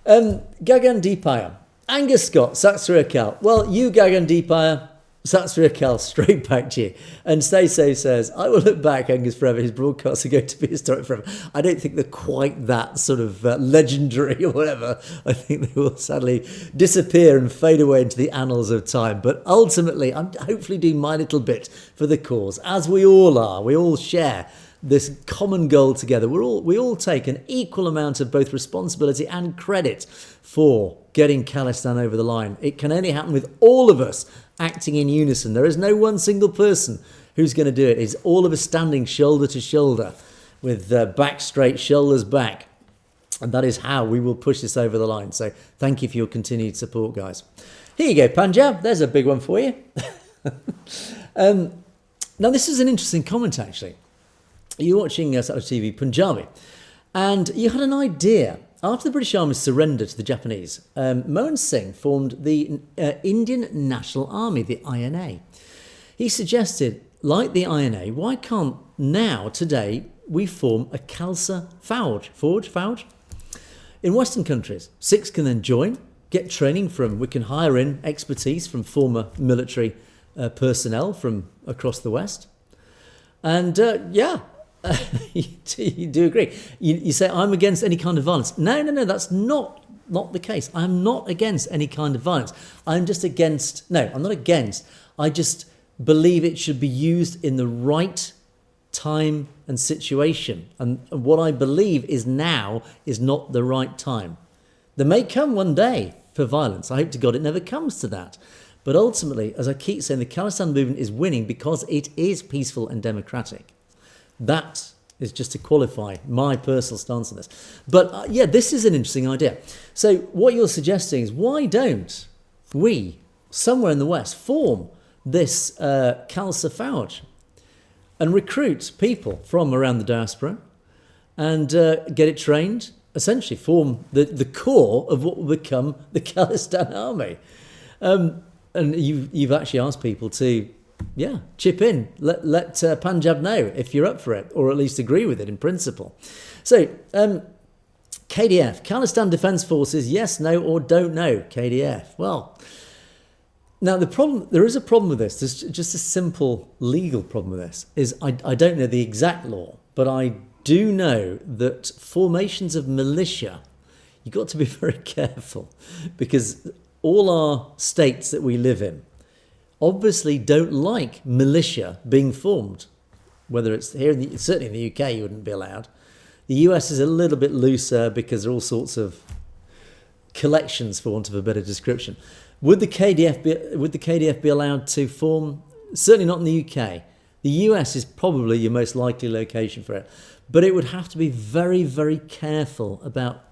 Gagan Deepaya. Angus Scott, Sat Sri Akal. Well, you, Gagan Deepaya, Sat Sri Akal, straight back to you. And Stay Safe says, I will look back, Angus, forever. His broadcasts are going to be historic forever. I don't think they're quite that sort of legendary or whatever. I think they will sadly disappear and fade away into the annals of time. But ultimately, I'm hopefully doing my little bit for the cause, as we all are. We all share this common goal together. We all take an equal amount of both responsibility and credit for getting Khalistan over the line. It can only happen with all of us acting in unison. There is no one single person who's going to do it. It's all of us standing shoulder to shoulder with back straight, shoulders back. And that is how we will push this over the line. So thank you for your continued support, guys. Here you go, Punjab. There's a big one for you. Now, this is an interesting comment, actually. You're watching Satellite TV Punjabi, and you had an idea. After the British Army surrendered to the Japanese, Mohan Singh formed the Indian National Army, the INA. He suggested, like the INA, why can't now, today, we form a Khalsa Fauj? In Western countries, Sikhs can then join, get training we can hire in expertise from former military personnel from across the West. And you do agree. You say, I'm against any kind of violence. No, that's not the case. I'm not against any kind of violence. I'm not against. I just believe it should be used in the right time and situation. And what I believe is now is not the right time. There may come one day for violence. I hope to God it never comes to that. But ultimately, as I keep saying, the Khalistan movement is winning because it is peaceful and democratic. That is just to qualify my personal stance on this. But this is an interesting idea. So what you're suggesting is, why don't we, somewhere in the West, form this Khalsa Fauj and recruit people from around the diaspora and get it trained, essentially form the core of what will become the Khalistan army. And you've actually asked people to chip in. Let Punjab know if you're up for it, or at least agree with it in principle. So, KDF, Khalistan Defence Forces, yes, no, or don't know, KDF. Well, now there is a problem with this. There's just a simple legal problem with this. I don't know the exact law, but I do know that formations of militia, you've got to be very careful, because all our states that we live in obviously don't like militia being formed. Whether it's here, certainly in the UK, you wouldn't be allowed. The US is a little bit looser because there are all sorts of collections, for want of a better description. Would the KDF be allowed to form? Certainly not in the UK. The US is probably your most likely location for it. But it would have to be very, very careful about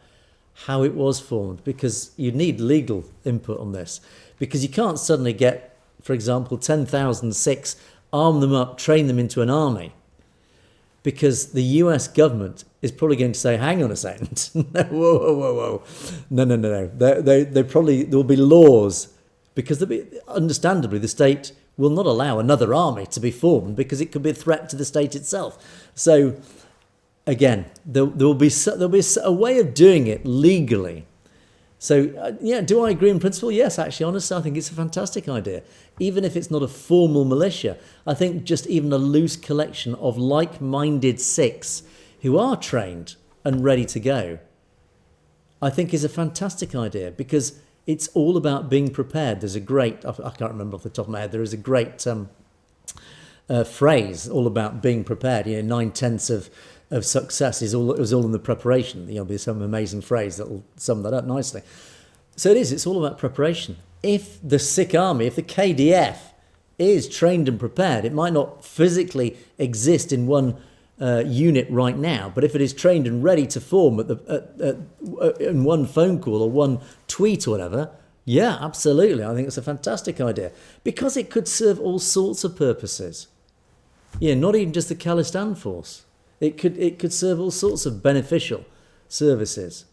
how it was formed, because you need legal input on this. Because you can't suddenly get, for example, 10,000 Sikhs, arm them up, train them into an army. Because the US government is probably going to say, hang on a second. No, whoa. No. There will be laws, because understandably the state will not allow another army to be formed because it could be a threat to the state itself. So again, there will be a way of doing it legally So, yeah, do I agree in principle? Yes, actually, honestly, I think it's a fantastic idea. Even if it's not a formal militia, I think just even a loose collection of like-minded Sikhs who are trained and ready to go, I think is a fantastic idea, because it's all about being prepared. There's a great, I can't remember off the top of my head, there is a great phrase all about being prepared. 9/10 of success is all in the preparation. There's some amazing phrase that will sum that up nicely. So it's all about preparation. If the Sikh army, if the KDF is trained and prepared, it might not physically exist in one unit right now, but if it is trained and ready to form in one phone call or one tweet or whatever, yeah, absolutely, I think it's a fantastic idea, because it could serve all sorts of purposes. Yeah, not even just the Khalistan force. It could serve all sorts of beneficial services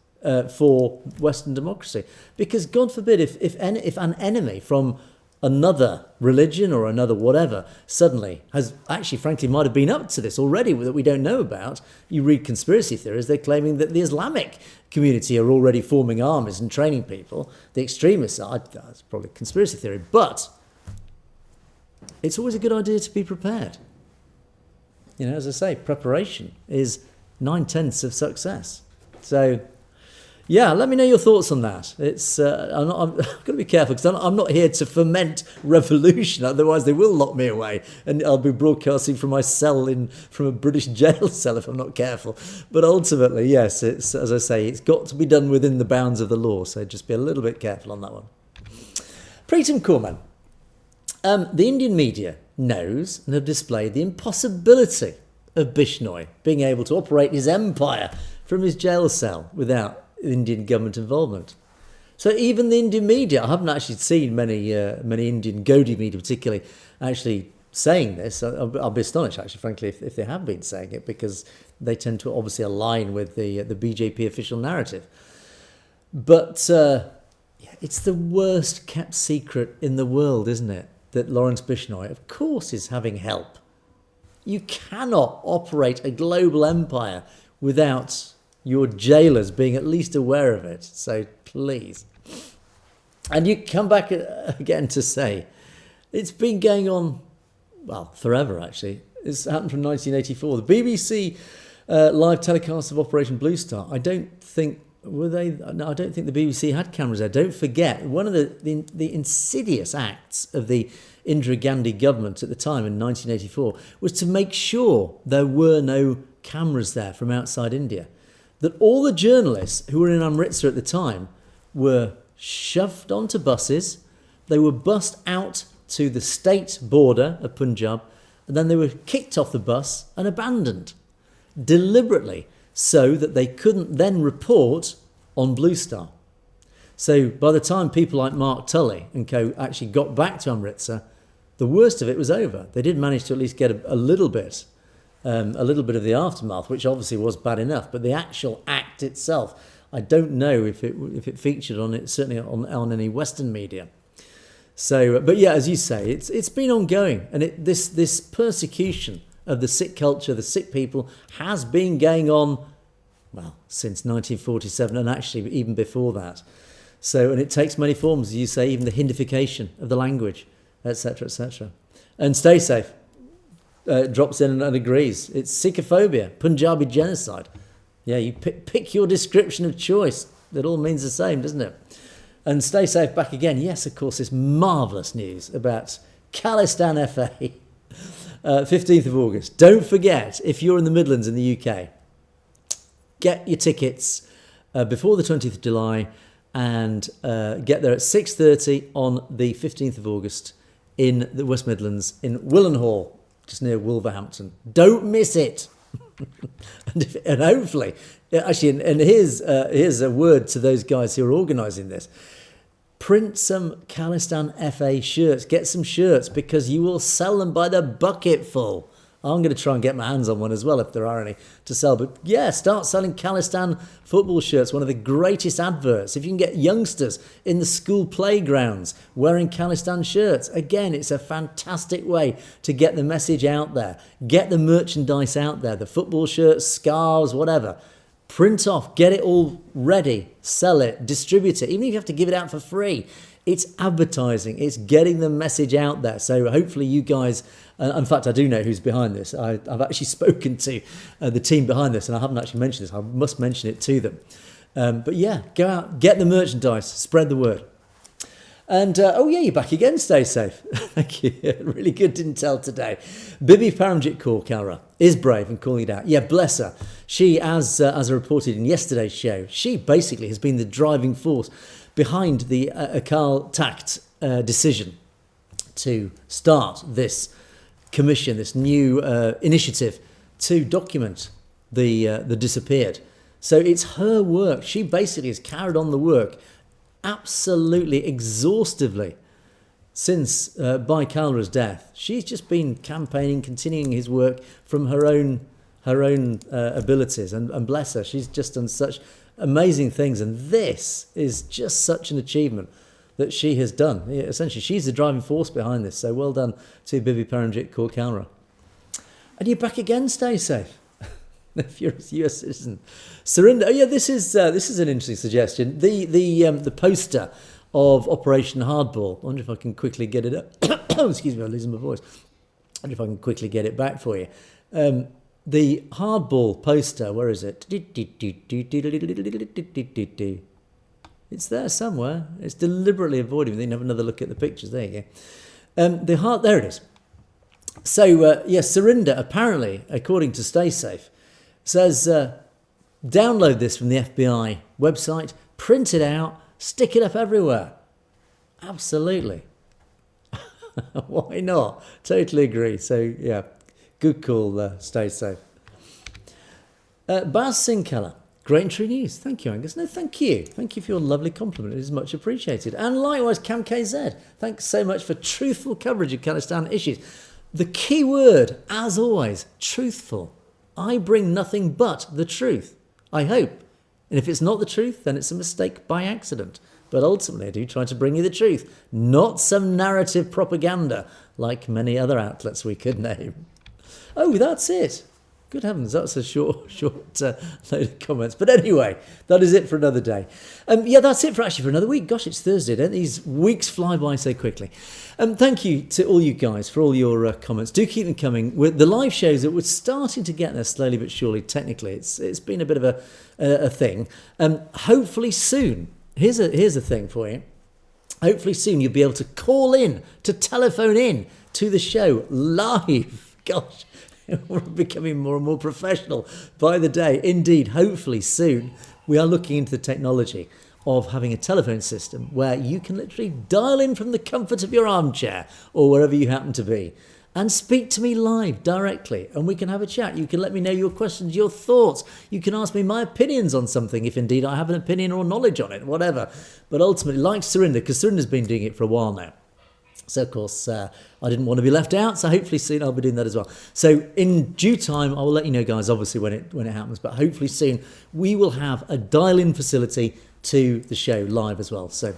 for Western democracy. Because God forbid if an enemy from another religion or another whatever suddenly has actually, frankly, might have been up to this already that we don't know about. You read conspiracy theories, they're claiming that the Islamic community are already forming armies and training people. The extremists are, that's probably conspiracy theory, but it's always a good idea to be prepared. As I say, preparation is 9/10 of success. So, yeah, let me know your thoughts on that. I'm going to be careful, because I'm not here to foment revolution. Otherwise, they will lock me away, and I'll be broadcasting from my cell from a British jail cell if I'm not careful. But ultimately, yes, it's, as I say, it's got to be done within the bounds of the law. So just be a little bit careful on that one. Preetam Corman. The Indian media knows and have displayed the impossibility of Bishnoi being able to operate his empire from his jail cell without Indian government involvement. So even the Indian media, I haven't actually seen many Indian Godi media particularly actually saying this. I'll be astonished, actually, frankly, if they have been saying it, because they tend to obviously align with the BJP official narrative. But it's the worst kept secret in the world, isn't it? That Lawrence Bishnoi, of course, is having help. You cannot operate a global empire without your jailers being at least aware of it. So please. And you come back again to say, it's been going on, well, forever actually. It's happened from 1984. The BBC live telecast of Operation Blue Star, I don't think the BBC had cameras there. Don't forget, one of the insidious acts of the Indira Gandhi government at the time in 1984 was to make sure there were no cameras there from outside India. That all the journalists who were in Amritsar at the time were shoved onto buses, they were bussed out to the state border of Punjab, and then they were kicked off the bus and abandoned deliberately, so that they couldn't then report on Blue Star. So by the time people like Mark Tully and co actually got back to Amritsar, the worst of it was over. They did manage to at least get a little bit of the aftermath, which obviously was bad enough. But the actual act itself, I don't know if it featured on it, certainly on any Western media. So, but yeah, as you say, it's been ongoing, and this persecution of the Sikh culture, the Sikh people, has been going on, well, since 1947, and actually even before that. So, and it takes many forms, as you say, even the Hindification of the language, etc., etc. And stay safe. Drops in and agrees. It's Sikhophobia, Punjabi genocide. Yeah, you pick your description of choice. It all means the same, doesn't it? And stay safe back again. Yes, of course, this marvellous news about Khalistan FA. 15th of August. Don't forget, if you're in the Midlands in the UK, get your tickets before the 20th of July and get there at 6:30 on the 15th of August in the West Midlands in Willenhall, just near Wolverhampton. Don't miss it. and hopefully, actually, and here's a word to those guys who are organising this. Print some Khalistan FA shirts. Get some shirts, because you will sell them by the bucketful. I'm going to try and get my hands on one as well, if there are any to sell. But yeah, start selling Khalistan football shirts, one of the greatest adverts. If you can get youngsters in the school playgrounds wearing Khalistan shirts, again, it's a fantastic way to get the message out there. Get the merchandise out there, the football shirts, scarves, whatever. Print off, get it all ready, sell it, distribute it. Even if you have to give it out for free, it's advertising, it's getting the message out there. So hopefully you guys, in fact, I do know who's behind this. I've actually spoken to the team behind this, and I haven't actually mentioned this. I must mention it to them. But yeah, go out, get the merchandise, spread the word. And, you're back again. Stay safe. Thank you. Really good didn't tell today. Bibi Paramjit Kaur Kalra is brave and calling it out. Yeah, bless her. She, as I reported in yesterday's show, she basically has been the driving force behind the Akal Takht decision to start this commission, this new initiative to document the disappeared. So it's her work. She basically has carried on the work absolutely exhaustively since Bhai Kalra's death. She's just been campaigning, continuing his work from her own abilities, and bless her, she's just done such amazing things, and this is just such an achievement that she has done. Yeah, essentially, she's the driving force behind this, so well done to Bibi Paramjit Kaur Kalra. And you're back again. Stay safe. If you're a US citizen. Surinder, this is an interesting suggestion. The poster of Operation Hardball. I wonder if I can quickly get it up. Excuse me, I'm losing my voice. I wonder if I can quickly get it back for you. The Hardball poster, where is it? It's there somewhere. It's deliberately avoiding me. Then have another look at the pictures. There you go. There it is. So, Surinder, apparently, according to Stay Safe, says, download this from the FBI website, print it out, stick it up everywhere. Absolutely. Why not? Totally agree. So, yeah, good call, Stay Safe. Baz Singh Keller, great and true news. Thank you, Angus. No, thank you. Thank you for your lovely compliment. It is much appreciated. And likewise, Cam KZ, thanks so much for truthful coverage of Khalistan issues. The key word, as always, truthful. I bring nothing but the truth, I hope. And if it's not the truth, then it's a mistake by accident. But ultimately, I do try to bring you the truth, not some narrative propaganda like many other outlets we could name. Oh, that's it. Good heavens, that's a short load of comments. But anyway, that is it for another day. That's it for another week. Gosh, it's Thursday. Don't these weeks fly by so quickly? Thank you to all you guys for all your comments. Do keep them coming. With the live shows that we're starting to get there slowly but surely. Technically, it's been a bit of a thing. Hopefully soon. Here's a thing for you. Hopefully soon you'll be able to call in, to telephone in to the show live. Gosh. We're becoming more and more professional by the day. Indeed, hopefully soon, we are looking into the technology of having a telephone system where you can literally dial in from the comfort of your armchair or wherever you happen to be and speak to me live directly, and we can have a chat. You can let me know your questions, your thoughts. You can ask me my opinions on something, if indeed I have an opinion or knowledge on it, whatever. But ultimately, like Surinder, because Surinder's been doing it for a while now. So, of course, I didn't want to be left out, so hopefully soon I'll be doing that as well. So, in due time, I will let you know, guys, obviously, when it happens. But hopefully soon, we will have a dial-in facility to the show live as well. So,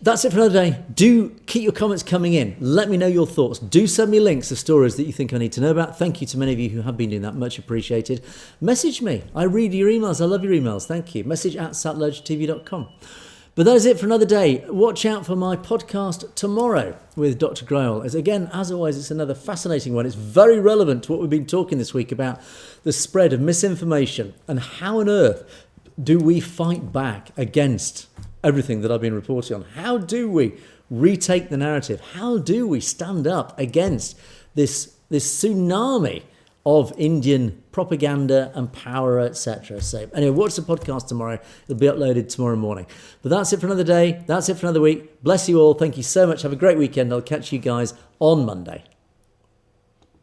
that's it for another day. Do keep your comments coming in. Let me know your thoughts. Do send me links of stories that you think I need to know about. Thank you to many of you who have been doing that. Much appreciated. Message me. I read your emails. I love your emails. Thank you. message@satellurgetv.com. But that is it for another day. Watch out for my podcast tomorrow with Dr. Grail. As always, it's another fascinating one. It's very relevant to what we've been talking this week about the spread of misinformation and how on earth do we fight back against everything that I've been reporting on. How do we retake the narrative? How do we stand up against this tsunami of Indian propaganda and power, etc. So anyway, watch the podcast tomorrow. It'll be uploaded tomorrow morning. But that's it for another day. That's it for another week. Bless you all. Thank you so much. Have a great weekend. I'll catch you guys on Monday.